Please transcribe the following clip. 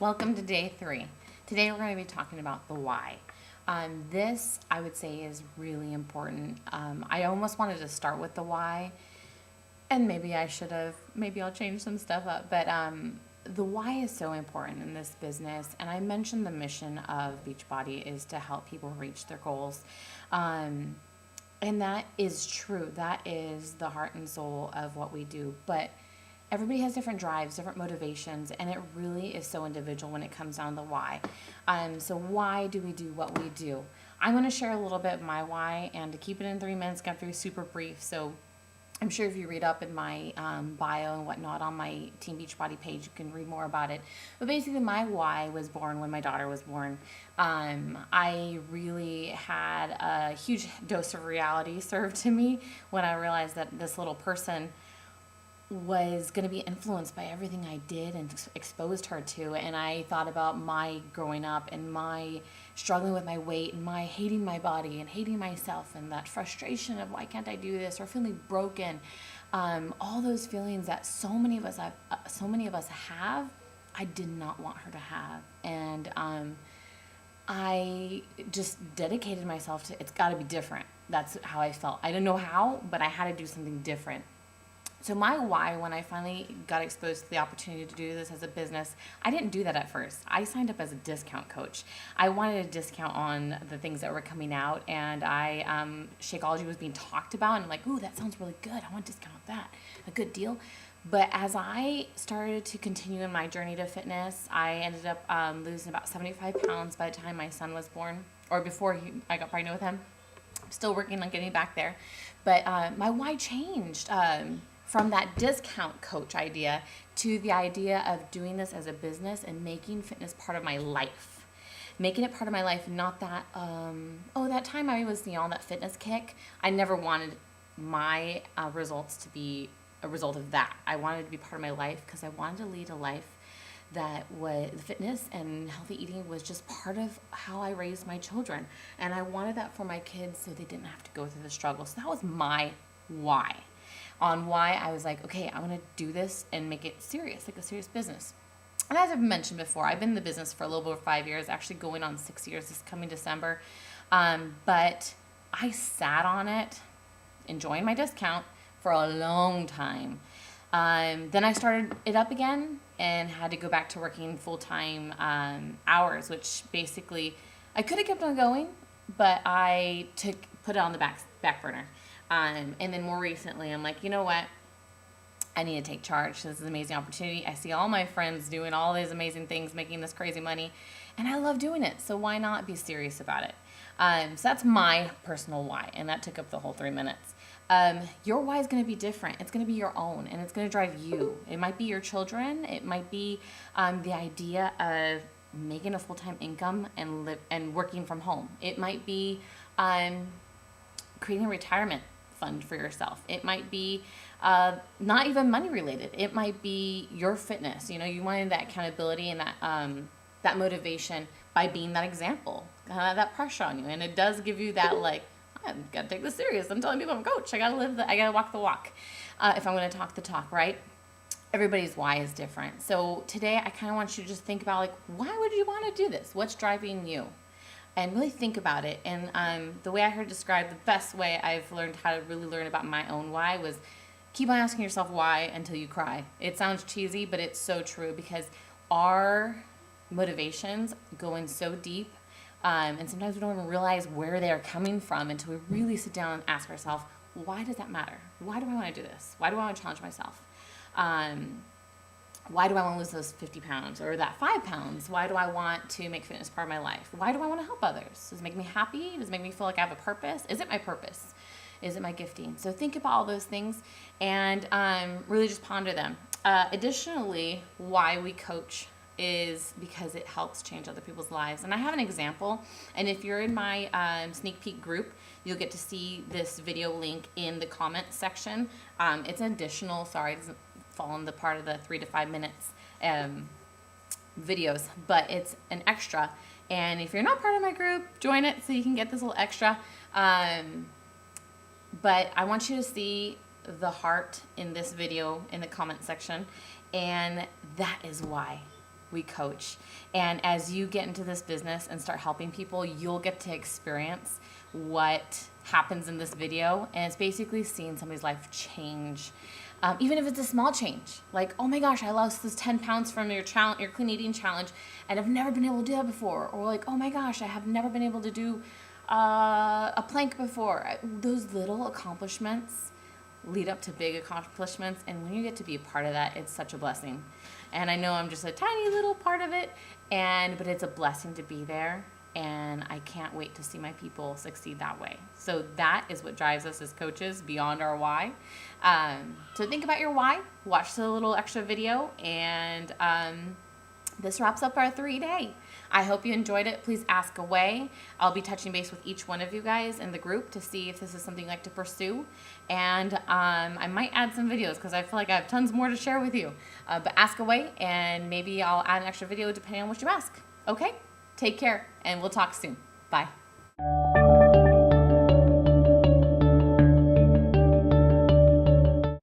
Welcome to day 3. Today we're going to be talking about the why. This, I would say, is really important. I almost wanted to start with the why, and maybe I should have. Maybe I'll change some stuff up. But the why is so important in this business. And I mentioned the mission of Beachbody is to help people reach their goals. And that is true. That is the heart and soul of what we do. But everybody has different drives, different motivations, and it really is so individual when it comes down to the why. So why do we do what we do? I'm going to share a little bit of my why, and to keep it in 3 minutes, going to be super brief. So I'm sure if you read up in my bio and whatnot on my Team Beachbody page, you can read more about it. But basically, my why was born when my daughter was born. I really had a huge dose of reality served to me when I realized that this little person was going to be influenced by everything I did and exposed her to. And I thought about my growing up and my struggling with my weight and my hating my body and hating myself and that frustration of why can't I do this, or feeling broken. All those feelings that so many of us have, I did not want her to have. And I just dedicated myself to, it's got to be different. That's how I felt. I didn't know how, but I had to do something different. So my why, when I finally got exposed to the opportunity to do this as a business, I didn't do that at first. I signed up as a discount coach. I wanted a discount on the things that were coming out, and Shakeology was being talked about, and I'm like, ooh, that sounds really good. I want a discount on that, a good deal. But as I started to continue in my journey to fitness, I ended up losing about 75 pounds by the time my son was born, or before I got pregnant with him. I'm still working on getting back there. But my why changed. From that discount coach idea to the idea of doing this as a business and making fitness part of my life. Making it part of my life, not that, that time I was on that fitness kick. I never wanted my results to be a result of that. I wanted it to be part of my life because I wanted to lead a life that was fitness and healthy eating was just part of how I raised my children. And I wanted that for my kids so they didn't have to go through the struggle. So that was my why. On why I was like, okay, I want to do this and make it serious, like a serious business. And as I've mentioned before, I've been in the business for a little over 5 years, actually going on 6 years this coming December. But I sat on it, enjoying my discount for a long time. Then I started it up again and had to go back to working full-time hours, which basically I could have kept on going, but I put it on the back burner. And then more recently, I'm like, you know what? I need to take charge. This is an amazing opportunity. I see all my friends doing all these amazing things, making this crazy money, and I love doing it. So why not be serious about it? So that's my personal why, and that took up the whole 3 minutes. Your why is going to be different. It's going to be your own, and it's going to drive you. It might be your children. It might be the idea of making a full-time income and working from home. It might be creating a retirement fund for yourself. It might be not even money related. It might be your fitness. You wanted that accountability and that motivation by being that example, that pressure on you. And it does give you that I gotta take this serious. I'm telling people I'm a coach. I gotta walk the walk if I'm gonna talk the talk, right? Everybody's why is different. So today I kind of want you to just think about why would you want to do this? What's driving you? And really think about it. And the way I heard described, the best way I've learned how to really learn about my own why was keep on asking yourself why until you cry. It sounds cheesy, but it's so true because our motivations go in so deep, and sometimes we don't even realize where they're coming from until we really sit down and ask ourselves, why does that matter? Why do I want to do this? Why do I want to challenge myself? Why do I want to lose those 50 pounds or that 5 pounds? Why do I want to make fitness part of my life? Why do I want to help others? Does it make me happy? Does it make me feel like I have a purpose? Is it my purpose? Is it my gifting? So think about all those things and really just ponder them. Additionally, why we coach is because it helps change other people's lives. And I have an example. And if you're in my sneak peek group, you'll get to see this video link in the comment section. It's an additional, sorry, it doesn't fall in the part of the 3 to 5 minutes videos, but it's an extra. And if you're not part of my group, join it so you can get this little extra. But I want you to see the heart in this video in the comment section, and that is why. we coach. And as you get into this business and start helping people, you'll get to experience what happens in this video. And it's basically seeing somebody's life change. Even if it's a small change, like, oh my gosh, I lost this 10 pounds from your clean eating challenge, and I've never been able to do that before. Or like, oh my gosh, I have never been able to do a plank before. Those little accomplishments lead up to big accomplishments, and when you get to be a part of that, it's such a blessing. And I know I'm just a tiny little part of it, but it's a blessing to be there, and I can't wait to see my people succeed that way. So that is what drives us as coaches beyond our why. So think about your why, watch the little extra video, and this wraps up our 3-day. I hope you enjoyed it. Please ask away. I'll be touching base with each one of you guys in the group to see if this is something you'd like to pursue. And I might add some videos because I feel like I have tons more to share with you. But ask away, and maybe I'll add an extra video depending on what you ask. Okay? Take care, and we'll talk soon. Bye.